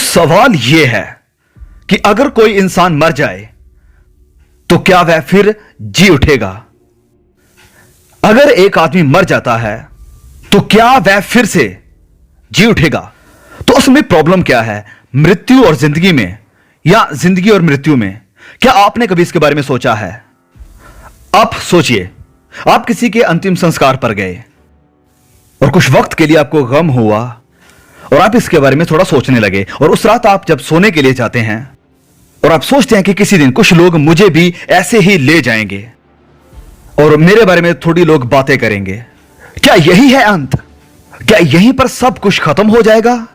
सवाल यह है कि अगर कोई इंसान मर जाए तो क्या वह फिर जी उठेगा? अगर एक आदमी मर जाता है तो क्या वह फिर से जी उठेगा? तो उसमें प्रॉब्लम क्या है, मृत्यु और जिंदगी में या जिंदगी और मृत्यु में? क्या आपने कभी इसके बारे में सोचा है? आप सोचिए, आप किसी के अंतिम संस्कार पर गए और कुछ वक्त के लिए आपको गम हुआ और आप इसके बारे में थोड़ा सोचने लगे, और उस रात आप जब सोने के लिए जाते हैं और आप सोचते हैं कि किसी दिन कुछ लोग मुझे भी ऐसे ही ले जाएंगे और मेरे बारे में थोड़ी लोग बातें करेंगे। क्या यही है अंत? क्या यहीं पर सब कुछ खत्म हो जाएगा?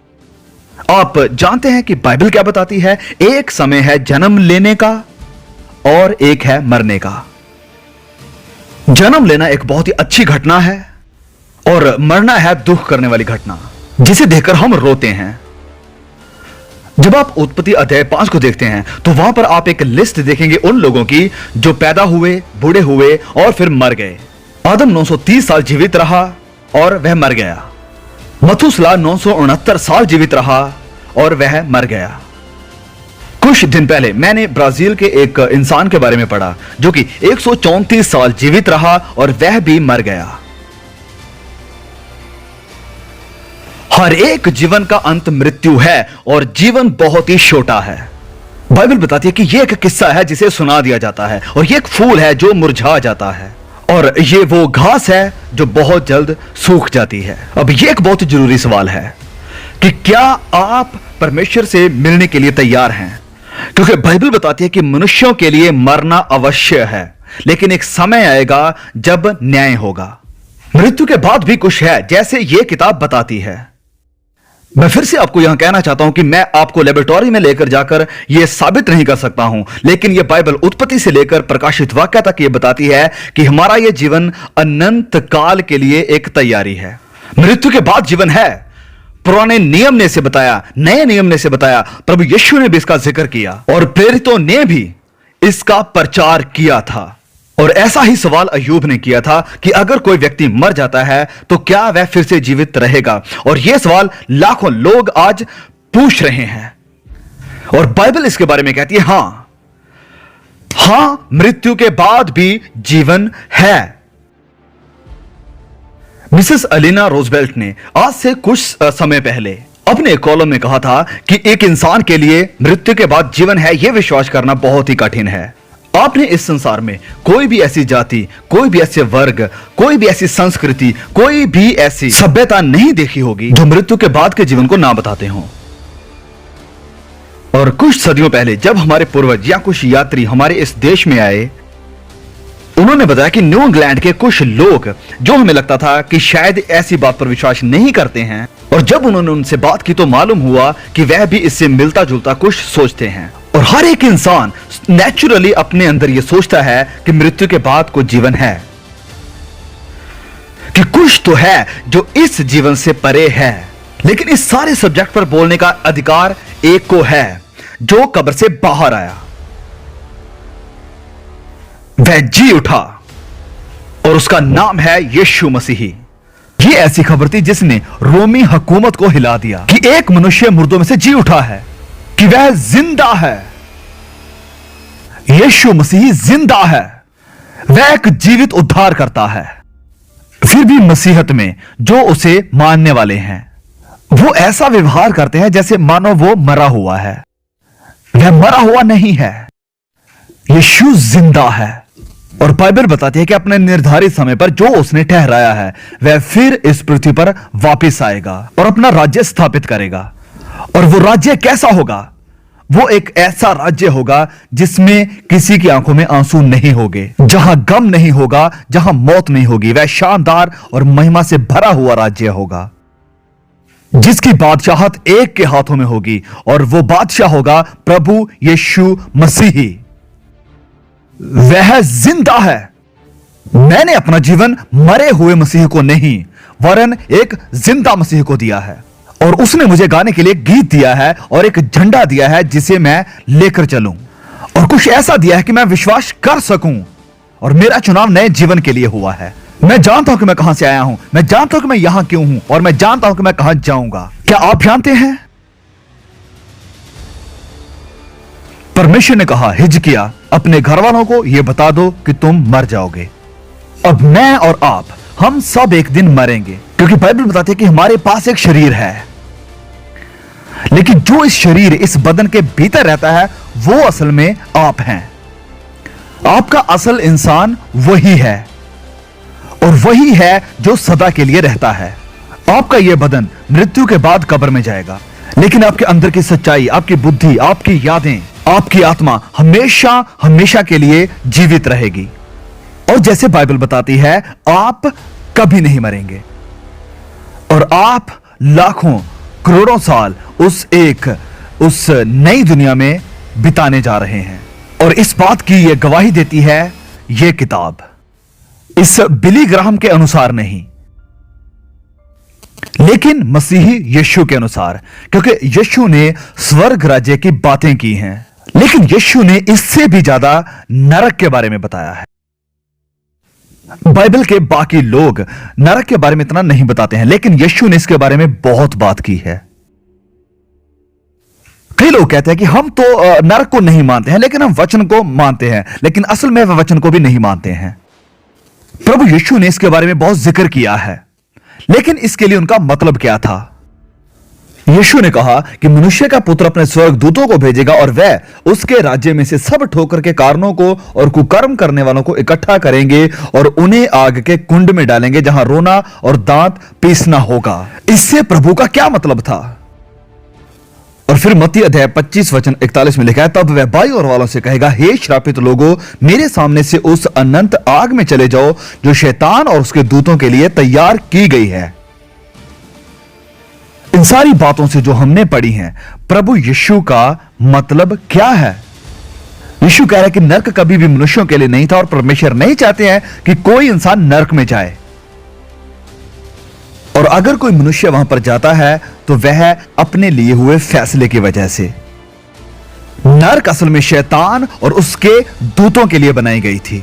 आप जानते हैं कि बाइबल क्या बताती है? एक समय है जन्म लेने का और एक है मरने का। जन्म लेना एक बहुत ही अच्छी घटना है और मरना है दुख करने वाली घटना, जिसे देखकर हम रोते हैं। जब आप उत्पत्ति अध्याय 5 को देखते हैं तो वहां पर आप एक लिस्ट देखेंगे उन लोगों की जो पैदा हुए, बूढ़े हुए और फिर मर गए। आदम 930 साल जीवित रहा और वह मर गया। मथुसला 969 साल जीवित रहा और वह मर गया। कुछ दिन पहले मैंने ब्राजील के एक इंसान के बारे में पढ़ा जो कि 134 साल जीवित रहा और वह भी मर गया। हर एक जीवन का अंत मृत्यु है और जीवन बहुत ही छोटा है। बाइबल बताती है कि यह एक किस्सा है जिसे सुना दिया जाता है, और यह एक फूल है जो मुरझा जाता है, और ये वो घास है जो बहुत जल्द सूख जाती है। अब यह एक बहुत जरूरी सवाल है कि क्या आप परमेश्वर से मिलने के लिए तैयार हैं? क्योंकि बाइबल बताती है कि मनुष्यों के लिए मरना अवश्य है, लेकिन एक समय आएगा जब न्याय होगा। मृत्यु के बाद भी कुछ है, जैसे यह किताब बताती है। मैं फिर से आपको यहां कहना चाहता हूं कि मैं आपको लेबोरेटरी में लेकर जाकर यह साबित नहीं कर सकता हूं, लेकिन यह बाइबल उत्पत्ति से लेकर प्रकाशित वाक्य तक यह बताती है कि हमारा यह जीवन अनंत काल के लिए एक तैयारी है। मृत्यु के बाद जीवन है। पुराने नियम ने इसे बताया, नए नियम ने इसे बताया, प्रभु यीशु ने भी इसका जिक्र किया और प्रेरितों ने भी इसका प्रचार किया था। और ऐसा ही सवाल अय्यूब ने किया था कि अगर कोई व्यक्ति मर जाता है तो क्या वह फिर से जीवित रहेगा? और यह सवाल लाखों लोग आज पूछ रहे हैं, और बाइबल इसके बारे में कहती है हां, मृत्यु के बाद भी जीवन है। मिसेस अलीना रोजवेल्ट ने आज से कुछ समय पहले अपने कॉलम में कहा था कि एक इंसान के लिए मृत्यु के बाद जीवन है, यह विश्वास करना बहुत ही कठिन है। आपने इस संसार में कोई भी ऐसी जाति, कोई भी ऐसे वर्ग, कोई भी ऐसी संस्कृति, कोई भी ऐसी सभ्यता नहीं देखी होगी जो मृत्यु के बाद के जीवन को ना बताते हों। और कुछ सदियों पहले जब हमारे पूर्वज या कुछ यात्री हमारे इस देश में आए, उन्होंने बताया कि न्यू इंग्लैंड के कुछ लोग, जो हमें लगता था कि शायद ऐसी बात पर विश्वास नहीं करते हैं, और जब उन्होंने उनसे बात की तो मालूम हुआ कि वह भी इससे मिलता जुलता कुछ सोचते हैं। और हर एक इंसान नेचुरली अपने अंदर यह सोचता है कि मृत्यु के बाद कुछ जीवन है, कि कुछ तो है जो इस जीवन से परे है। लेकिन इस सारे सब्जेक्ट पर बोलने का अधिकार एक को है, जो कब्र से बाहर आया, वह जी उठा, और उसका नाम है यीशु मसीही। यह ऐसी खबर थी जिसने रोमी हुकूमत को हिला दिया कि एक मनुष्य मुर्दों में से जी उठा है, कि वह जिंदा है। यीशु मसीह जिंदा है, वह एक जीवित उद्धार करता है। फिर भी मसीहत में जो उसे मानने वाले हैं वो ऐसा व्यवहार करते हैं जैसे मानो वो मरा हुआ है। वह मरा हुआ नहीं है, यीशु जिंदा है। और बाइबल बताती है कि अपने निर्धारित समय पर जो उसने ठहराया है वह फिर इस पृथ्वी पर वापस आएगा और अपना राज्य स्थापित करेगा। और वो राज्य कैसा होगा? वो एक ऐसा राज्य होगा जिसमें किसी की आंखों में आंसू नहीं होंगे, जहां गम नहीं होगा, जहां मौत नहीं होगी। वह शानदार और महिमा से भरा हुआ राज्य होगा जिसकी बादशाहत एक के हाथों में होगी, और वो बादशाह होगा प्रभु यीशु मसीही। वह जिंदा है। मैंने अपना जीवन मरे हुए मसीह को नहीं, वरन एक जिंदा मसीह को दिया है, और उसने मुझे गाने के लिए गीत दिया है और एक झंडा दिया है जिसे मैं लेकर चलूं, और कुछ ऐसा दिया है कि मैं विश्वास कर सकूं, और मेरा चुनाव नए जीवन के लिए हुआ है। मैं जानता हूं कि मैं कहां से आया हूं, मैं जानता हूं कि मैं यहां क्यों हूं, और मैं जानता हूं कि मैं कहां जाऊंगा। क्या आप जानते हैं परमेश्वर ने कहा, हिजकिया अपने घर वालों को यह बता दो कि तुम मर जाओगे। अब मैं और आप, हम सब एक दिन मरेंगे, क्योंकि बाइबल बताती है कि हमारे पास एक शरीर है, लेकिन जो इस शरीर, इस बदन के भीतर रहता है, वो असल में आप हैं। आपका असल इंसान वही है, और वही है जो सदा के लिए रहता है। आपका यह बदन मृत्यु के बाद कब्र में जाएगा, लेकिन आपके अंदर की सच्चाई, आपकी बुद्धि, आपकी यादें, आपकी आत्मा हमेशा हमेशा के लिए जीवित रहेगी। और जैसे बाइबल बताती है, आप कभी नहीं मरेंगे, और आप लाखों करोड़ों साल उस नई दुनिया में बिताने जा रहे हैं। और इस बात की यह गवाही देती है यह किताब, इस बिली ग्राहम के अनुसार नहीं, लेकिन मसीही यीशु के अनुसार, क्योंकि यीशु ने स्वर्ग राज्य की बातें की हैं, लेकिन यीशु ने इससे भी ज्यादा नरक के बारे में बताया है। बाइबल के बाकी लोग नरक के बारे में इतना नहीं बताते हैं, लेकिन यीशु ने इसके बारे में बहुत बात की है। कई लोग कहते हैं कि हम तो नरक को नहीं मानते हैं, लेकिन हम वचन को मानते हैं, लेकिन असल में वह वचन को भी नहीं मानते हैं। प्रभु यीशु ने इसके बारे में बहुत जिक्र किया है, लेकिन इसके लिए उनका मतलब क्या था? यीशु ने कहा कि मनुष्य का पुत्र अपने स्वर्गदूतों को भेजेगा और वह उसके राज्य में से सब ठोकर के कारणों को और कुकर्म करने वालों को इकट्ठा करेंगे और उन्हें आग के कुंड में डालेंगे, जहां रोना और दांत पीसना होगा। इससे प्रभु का क्या मतलब था? और फिर मत्ती अध्याय 25 वचन 41 में लिखा है, तब वह बाई ओर वालों से कहेगा, हे श्रापित लोगों, मेरे सामने से उस अनंत आग में चले जाओ जो शैतान और उसके दूतों के लिए तैयार की गई है। इन सारी बातों से जो हमने पढ़ी हैं, प्रभु यीशु का मतलब क्या है? यीशु कह रहा है कि नरक कभी भी मनुष्यों के लिए नहीं था, और परमेश्वर नहीं चाहते हैं कि कोई इंसान नरक में जाए। और अगर कोई मनुष्य वहां पर जाता है तो वह अपने लिए हुए फैसले की वजह से। नरक असल में शैतान और उसके दूतों के लिए बनाई गई थी,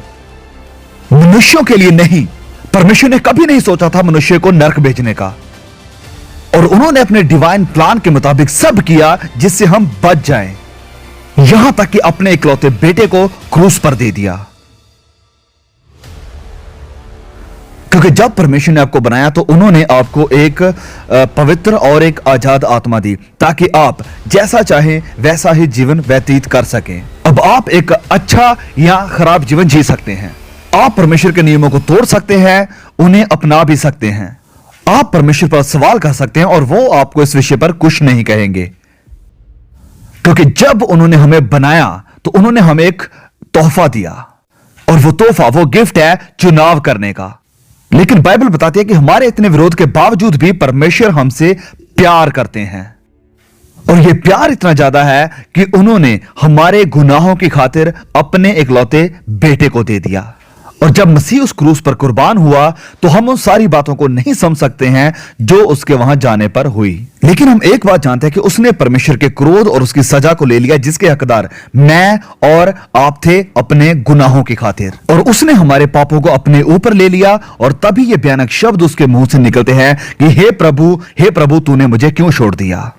मनुष्यों के लिए नहीं। परमेश्वर ने कभी नहीं सोचा था मनुष्य को नरक भेजने का, और उन्होंने अपने डिवाइन प्लान के मुताबिक सब किया जिससे हम बच जाएं, यहां तक कि अपने इकलौते बेटे को क्रूस पर दे दिया। क्योंकि जब परमेश्वर ने आपको बनाया तो उन्होंने आपको एक पवित्र और एक आजाद आत्मा दी, ताकि आप जैसा चाहें वैसा ही जीवन व्यतीत कर सकें। अब आप एक अच्छा या खराब जीवन जी सकते हैं। आप परमेश्वर के नियमों को तोड़ सकते हैं, उन्हें अपना भी सकते हैं। आप परमेश्वर पर सवाल कर सकते हैं और वो आपको इस विषय पर कुछ नहीं कहेंगे, क्योंकि जब उन्होंने हमें बनाया तो उन्होंने हमें एक तोहफा दिया, और वो तोहफा, वो गिफ्ट है चुनाव करने का। लेकिन बाइबल बताती है कि हमारे इतने विरोध के बावजूद भी परमेश्वर हमसे प्यार करते हैं, और यह प्यार इतना ज्यादा है कि उन्होंने हमारे गुनाहों की खातिर अपने इकलौते बेटे को दे दिया। और जब मसीह उस क्रूस पर कुर्बान हुआ तो हम उन सारी बातों को नहीं समझ सकते हैं जो उसके वहां जाने पर हुई, लेकिन हम एक बात जानते हैं कि उसने परमेश्वर के क्रोध और उसकी सजा को ले लिया, जिसके हकदार मैं और आप थे अपने गुनाहों की खातिर। और उसने हमारे पापों को अपने ऊपर ले लिया, और तभी ये भयानक शब्द उसके मुंह से निकलते हैं कि हे प्रभु, तूने मुझे क्यों छोड़ दिया?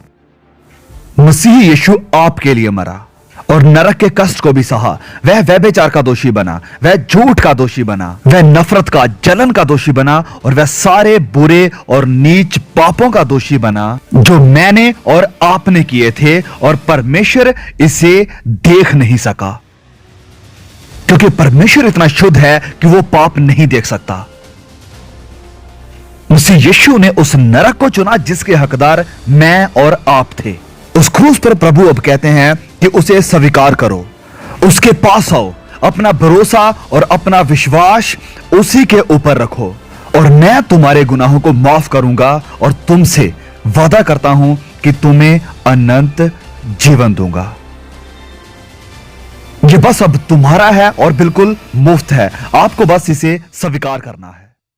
मसीह यीशु आपके लिए मरा और नरक के कष्ट को भी सहा। वह व्यभिचार का दोषी बना, वह झूठ का दोषी बना, वह नफरत का, जलन का दोषी बना, और वह सारे बुरे और नीच पापों का दोषी बना जो मैंने और आपने किए थे, और परमेश्वर इसे देख नहीं सका, क्योंकि परमेश्वर इतना शुद्ध है कि वो पाप नहीं देख सकता। मसीह यीशु ने उस नरक को चुना जिसके हकदार मैं और आप थे। उस क्रूस पर प्रभु अब कहते हैं कि उसे स्वीकार करो, उसके पास आओ, अपना भरोसा और अपना विश्वास उसी के ऊपर रखो, और मैं तुम्हारे गुनाहों को माफ करूंगा और तुमसे वादा करता हूं कि तुम्हें अनंत जीवन दूंगा। ये बस अब तुम्हारा है और बिल्कुल मुफ्त है, आपको बस इसे स्वीकार करना है।